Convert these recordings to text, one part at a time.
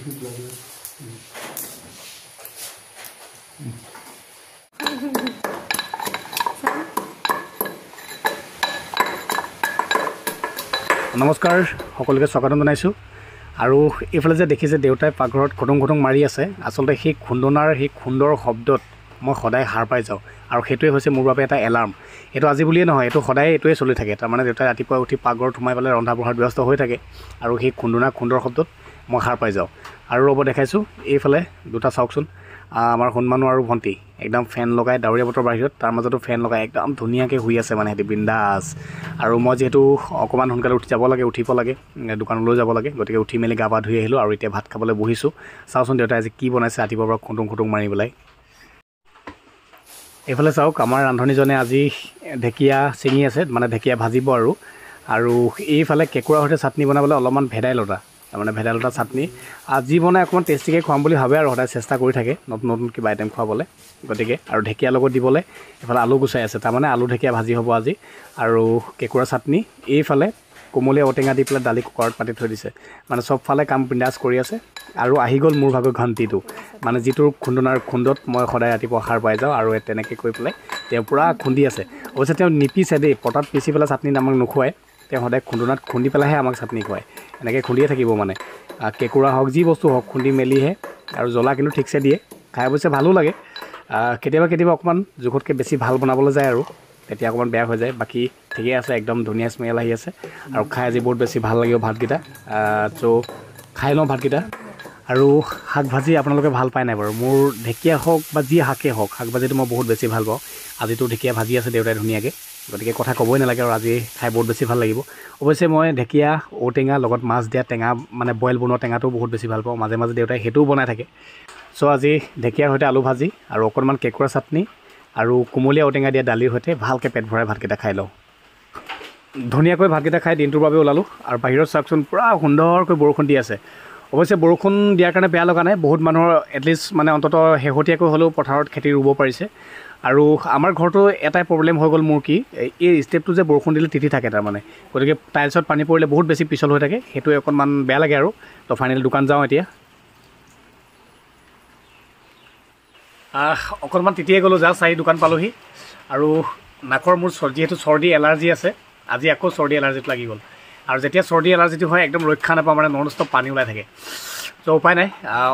নমস্কাৰ সকলোকে স্বাগতম জনাইছোঁ আৰু এইফালে যে দেখিছে দেউতাই পাকঘৰত খটং খটং মাৰি আছে আচলতে সেই খুন্দনাৰ সেই খুন্দৰ শব্দত মই সদায় হাৰ পাই যাওঁ আৰু সেইটোৱে হৈছে মোৰ বাবে এটা এলাৰ্ম এইটো আজি বুলিয়ে নহয় এইটো সদায় এইটোৱে চলি থাকে তাৰমানে দেউতাই ৰাতিপুৱা উঠি পাকঘৰত সোমাই পেলাই ৰন্ধা বঢ়াত ব্যস্ত হৈ থাকে আৰু সেই খুন্দৰ শব্দত মই হাৰ পাই যাওঁ আৰু ৰ'ব দেখাইছোঁ এইফালে দুটা চাওকচোন আমাৰ হনুমানো আৰু ভণ্টি একদম ফেন লগাই ডাৱৰীয়া বতৰ বাহিৰত তাৰ মাজতো ফেন লগাই একদম ধুনীয়াকৈ শুই আছে মানে সিহঁতি বিন্দাছ আৰু মই যিহেতু অকণমান সোনকালে উঠিব লাগে দোকানলৈ যাব লাগে গতিকে উঠি মেলি গা পা ধুই আহিলোঁ আৰু এতিয়া ভাত খাবলৈ বহিছোঁ চাওঁচোন দেউতাই আজি কি বনাইছে ৰাতিপুৱাৰ পৰা খুটুং মাৰি পেলাই এইফালে চাওক আমাৰ ৰান্ধনীজনে আজি ঢেকীয়া ছিঙি আছে মানে ঢেকীয়া ভাজিব আৰু এইফালে কেঁকুৰাৰ সৈতে চাটনি বনাবলৈ অলপমান ভেদাইলতা তাৰমানে ভেদাইলতা চাটনি আজি বনাই অকণমান টেষ্টিকৈ খুৱাম বুলি ভাবে আৰু সদায় চেষ্টা কৰি থাকে নতুন কিবা আইটেম খুৱাবলৈ গতিকে আৰু ঢেকীয়াৰ লগত দিবলৈ এইফালে আলু গুচাই আছে তাৰমানে আলু ঢেকীয়া ভাজি হ'ব আজি আৰু কেঁকুৰা চাটনি এইফালে কোমলীয়া ঔটেঙা দি পেলাই দালি কুকাৰত পাতি থৈ দিছে মানে চবফালে কাম বিন্দাছ কৰি আছে আৰু আহি গ'ল মোৰ ভাগৰ ঘণ্টিটো মানে যিটোৰ খুন্দনাৰ খুন্দত মই সদায় ৰাতিপুৱা সাৰ পাই যাওঁ আৰু তেনেকৈ কৰি পেলাই তেওঁ পূৰা খুন্দি আছে অৱশ্যে তেওঁ নিপিছে দেই পটাত পিচি পেলাই চাটনি আমাক নোখোৱায় তেওঁ সদায় খুন্দনাত খুন্দি পেলাইহে আমাক চাটনি খুৱায় এনেকৈ খুন্দিয়ে থাকিব মানে কেঁকুৰা হওক যি বস্তু হওক খুন্দি মেলিহে আৰু জ্বলা কিন্তু ঠিকছে দিয়ে খাই অৱশ্যে ভালো লাগে কেতিয়াবা অকণমান জোখতকৈ বেছি ভাল বনাবলৈ যায় আৰু তেতিয়া অকণমান বেয়া হৈ যায় বাকী ঠিকেই আছে একদম ধুনীয়া স্মেল আহি আছে আৰু খাই আজি বহুত বেছি ভাল লাগিব ভাতকেইটা চ' খাই লওঁ ভাতকেইটা আৰু শাক ভাজি আপোনালোকে ভাল পায় নাই বাৰু মোৰ ঢেকীয়া হওক বা যি শাকেই হওক শাক ভাজিটো মই বহুত বেছি ভাল পাওঁ আজিতো ঢেকীয়া ভাজি আছে দেউতাই ধুনীয়াকৈ গতিকে কথা ক'বই নালাগে আৰু আজি খাই বহুত বেছি ভাল লাগিব অৱশ্যে মই ঢেকীয়া ঔটেঙা লগত মাছ দিয়া টেঙা মানে বইল বনোৱা টেঙাটো বহুত বেছি ভাল পাওঁ মাজে মাজে দেউতাই সেইটোও বনাই থাকে চ' আজি ঢেকীয়াৰ সৈতে আলু ভাজি আৰু অকণমান কেঁকুৰা চাটনি আৰু কোমলীয়া ঔটেঙা দিয়া দালিৰ সৈতে ভালকৈ পেট ভৰাই ভাতকেইটা খাই লওঁ ধুনীয়াকৈ ভাতকেইটা খাই দিনটোৰ বাবে ওলালোঁ আৰু বাহিৰত চাওকচোন পূৰা সুন্দৰকৈ বৰষুণ দি আছে অৱশ্যে বৰষুণ দিয়াৰ কাৰণে বেয়া লগা নাই বহুত মানুহৰ এটলিষ্ট মানে অন্ততঃ শেহতীয়াকৈ হ'লেও পথাৰত খেতি ৰুব পাৰিছে আৰু আমাৰ ঘৰটো এটাই প্ৰব্লেম হৈ গ'ল মোৰ কি এই ষ্টেপটো যে বৰষুণ দিলে তিতি থাকে তাৰমানে গতিকে টাইলছত পানী পৰিলে বহুত বেছি পিছল হৈ থাকে সেইটোৱে অকণমান বেয়া লাগে আৰু তো ফাইনেলি দোকান যাওঁ এতিয়া অকণমান তিতিয়ে গ'লোঁ জাষ্ট আহি দোকান পালোহি আৰু নাকৰ মোৰ যিহেতু চৰ্দি এলাৰ্জি আছে আজি আকৌ চৰ্দি এলাৰ্জিটো লাগি গ'ল আৰু যেতিয়া চৰ্দি এলাৰ্জিটো হয় একদম ৰক্ষা নাপাওঁ মানে নন ষ্টপ পানী ওলাই থাকে চ' উপায় নাই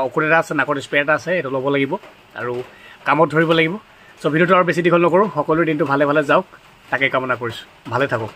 ঔষধ এটা আছে নাকত স্প্ৰে এটা আছে এইটো ল'ব লাগিব আৰু কামত ধৰিব লাগিব চ' ভিডিঅ'টো আৰু বেছি দীঘল নকৰোঁ সকলোৰে দিনটো ভালে যাওক তাকে কামনা কৰিছোঁ ভালে থাকক